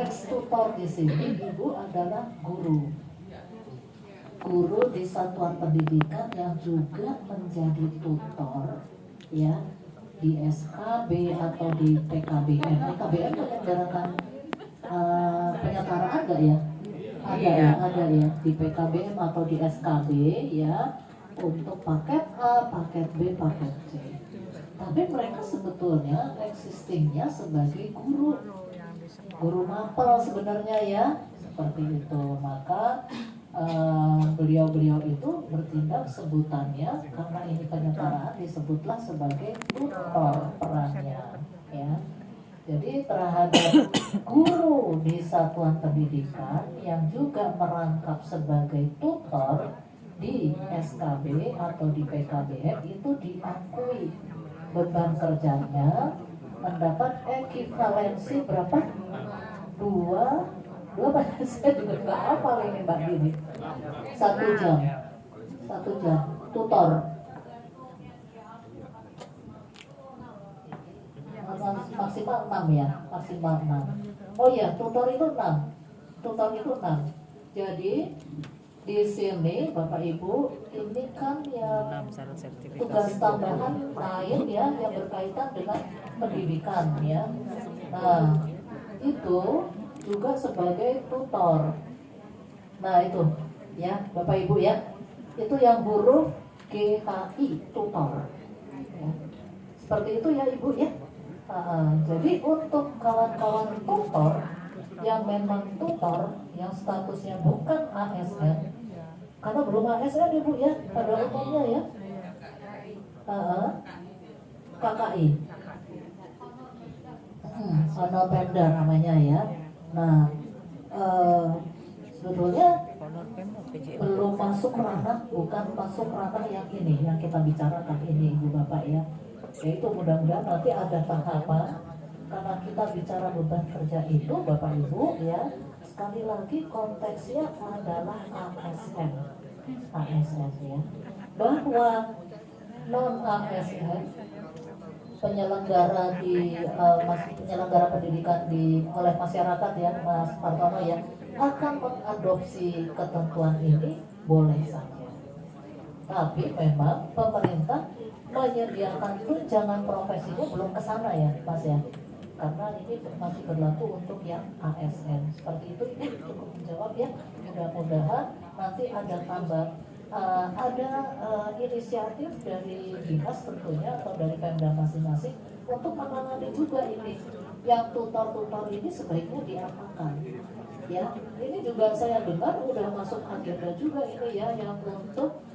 konteks tutor di sini ibu adalah guru di satuan pendidikan yang juga menjadi tutor ya di SKB atau di PKBM. PKBM menyelenggarakan penyetaraan nggak ya? Ada ya di PKBM atau di SKB ya untuk paket A, paket B, paket C. Tapi mereka sebetulnya existingnya sebagai guru mapel sebenarnya ya seperti itu. Maka beliau-beliau itu bertindak sebutannya karena ini penyetaraan disebutlah sebagai tutor perannya ya. Jadi terhadap guru di satuan pendidikan yang juga merangkap sebagai tutor di SKB atau di PKBM itu diakui beban kerjanya mendapat ekivalensi berapa? Dua saya juga nggak hafal ini Mbak Dini. 1 jam tutor maksimal 6 ya, maksimal 6. Oh ya, tutor itu 6. Jadi di sini Bapak Ibu ini kan ya tugas tambahan lain ya yang berkaitan dengan pendidikan ya. Nah itu juga sebagai tutor. Nah itu ya Bapak Ibu ya, itu yang huruf GKI tutor ya. Seperti itu ya Ibu ya. Jadi untuk kawan-kawan tutor yang memang tutor yang statusnya bukan ASN, karena belum ASN Ibu ya pada umumnya ya, KKI, honor Pemda namanya ya. Nah sebetulnya belum masuk ranah, bukan masuk ranah yang ini yang kita bicarakan ini Ibu Bapak ya. Yaitu mudah-mudahan nanti ada tahapan karena kita bicara beban kerja itu Bapak Ibu ya, sekali lagi konteksnya adalah ASN ya, bahwa non ASN penyelenggara penyelenggara pendidikan oleh masyarakat ya Mas Partono ya akan mengadopsi ketentuan ini boleh saja, tapi memang pemerintah menyediakan tunjangan profesinya belum ke sana ya Mas ya, karena ini masih berlaku untuk yang ASN. Seperti itu Ibu cukup menjawab ya. Mudah-mudahan nanti ada inisiatif dari dinas tentunya atau dari Pemda masing-masing untuk menangani juga ini yang tutor-tutor ini sebaiknya diapakan ya. Ini juga saya dengar udah masuk agenda juga ini ya yang untuk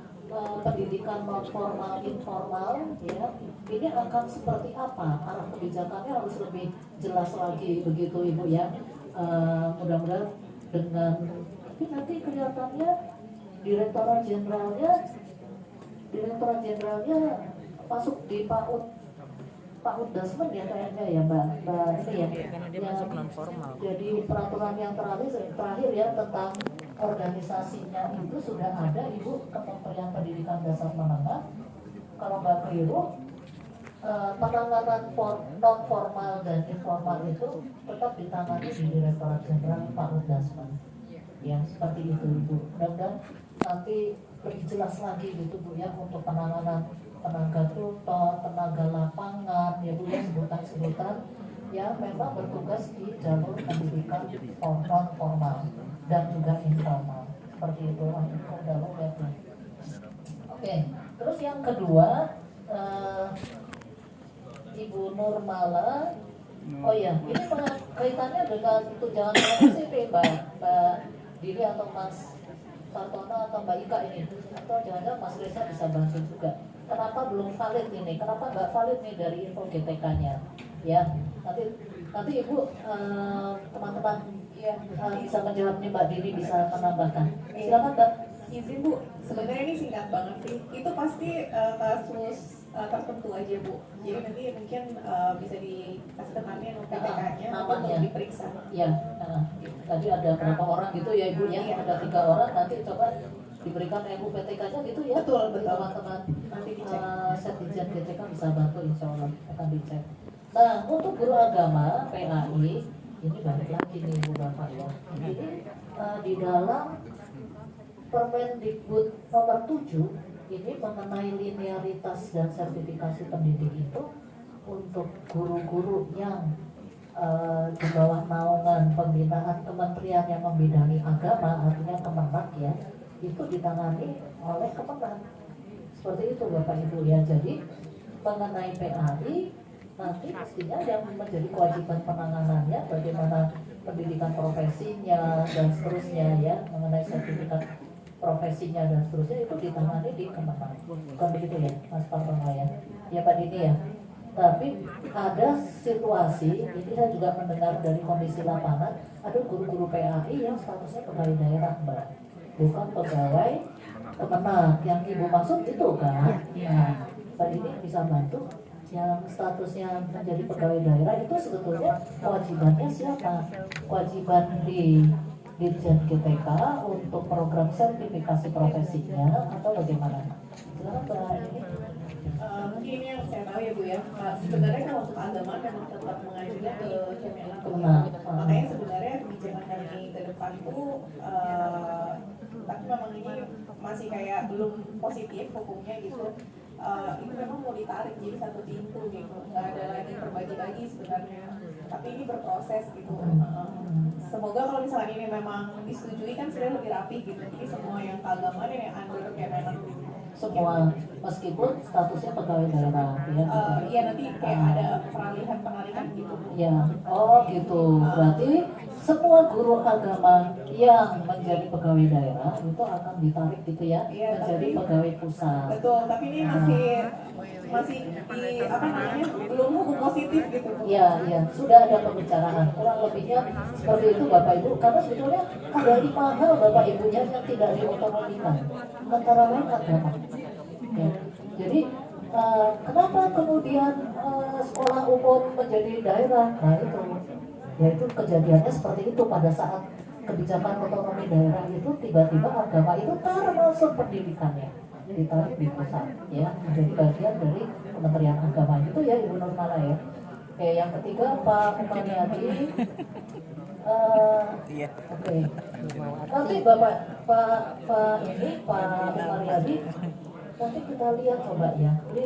pendidikan non formal informal ya, ini akan seperti apa, arah kebijakannya harus lebih jelas lagi begitu Ibu ya. Mudah-mudahan dengan tapi nanti kelihatannya Direktorat Jenderalnya masuk di PAUD Dasmen ya kayaknya ya Mbak ini ya, masuk non formal. Jadi peraturan yang terakhir ya tentang organisasinya itu sudah ada Ibu, Kementerian Pendidikan Dasar Menengah kalau nggak keliru. Penanganan non formal dan informal itu tetap ditangani di Direktorat Jenderal PAUD Dasmen ya, seperti itu Ibu. Mudah-mudahan nanti lebih jelas lagi gitu Bu ya untuk penanganan tenaga tutor, tenaga lapangan ya Bu ya, sebutan-sebutan yang memang bertugas di jalur pendidikan non formal dan juga informal seperti itu. Oke, terus yang kedua Ibu Nurmala. Oh ya, ini kaitannya dengan tunjangan profesi Mbak Dini atau Mas Sartono atau Mbak Ika ini, atau jangan-jangan Mas Reza bisa bantu juga. Kenapa belum valid ini? Kenapa nggak valid nih dari info GTK-nya? Ya, nanti Ibu teman-teman ya bisa menjawab nih, Mbak Dini bisa menambahkan. Silakan Mbak. Izin Bu, sebenarnya ini singkat banget sih. Itu pasti kasus tertentu aja Bu. Jadi nanti mungkin bisa dikasih ke kami yang PTK-nya untuk diperiksa. Ya, tadi ada berapa orang gitu ya Ibu ya? Ada 3 orang, nanti coba diberikan PTK-nya gitu ya. Betul. Teman-teman Nanti dicek. Setjen GTK bisa bantu, insya Allah akan dicek. Nah, untuk guru agama PAI ini balik lagi nih Bu Bapak ya. Ini di dalam Permendikbud nomor 7 ini mengenai linearitas dan sertifikasi pendidik itu untuk guru-guru yang di bawah naungan pembinaan kementerian yang membidangi agama, artinya Kemenak ya, itu ditangani oleh Kemenak. Seperti itu Bapak Ibu ya. Jadi mengenai PAI nanti mestinya yang menjadi kewajiban penanganannya bagaimana pendidikan profesinya dan seterusnya ya, mengenai sertifikat profesinya dan seterusnya itu ditangani di Kemenak. Bukan begitu ya Mas Partono ya? Ya Pak Dini ya. Tapi ada situasi, ini saya juga mendengar dari kondisi lapangan, ada guru-guru PAI yang statusnya pegawai daerah Mbak, bukan pegawai Kemenak. Yang Ibu maksud itu kan? Ya, Mbak Dini bisa bantu. Yang statusnya menjadi pegawai daerah itu sebetulnya kewajibannya siapa? Kewajiban di Ditjen GTK untuk program sertifikasi profesinya atau bagaimana? Silakan Mbak ini. Mungkin ini yang saya tahu ya Bu ya. Sebenarnya kalau untuk agama memang tetap mengajunya ke Kemenang. Makanya sebenarnya kebijakan kami ke depan itu tapi memang ini masih kayak belum positif hukumnya gitu. Itu memang mau ditarik jadi satu pintu gitu, nggak ada lagi terbagi-bagi sebenarnya. Tapi ini berproses gitu. Semoga kalau misalnya ini memang disetujui kan sebenarnya lebih rapi gitu. Jadi semua yang keagamaan yang under Kemenang semua meskipun statusnya pegawai daerah ya. Iya nanti kayak ada penalihan gitu. Ya, oh gitu. Berarti semua guru agama yang menjadi pegawai daerah itu akan ditarik gitu ya, menjadi pegawai pusat. Betul, tapi ini masih di apa namanya belum hukum positif gitu. Iya, iya, sudah ada pembicaraan. Kurang lebihnya seperti itu Bapak Ibu. Karena sebetulnya ada 5 hal Bapak Ibunya yang tidak diotonomikan. Antara lain agama. Ya. Jadi kenapa kemudian sekolah umum menjadi daerah? Nah itu, yaitu kejadiannya seperti itu pada saat kebijakan otonomi daerah itu tiba-tiba agama itu termasuk pendidikannya ditarik di pusat ya, menjadi bagian dari Kementerian Agama itu ya Ibu Nurmala ya. Oke, yang ketiga Pak Umariadi. Oke. Nanti Pak Umariadi nanti kita lihat coba ya.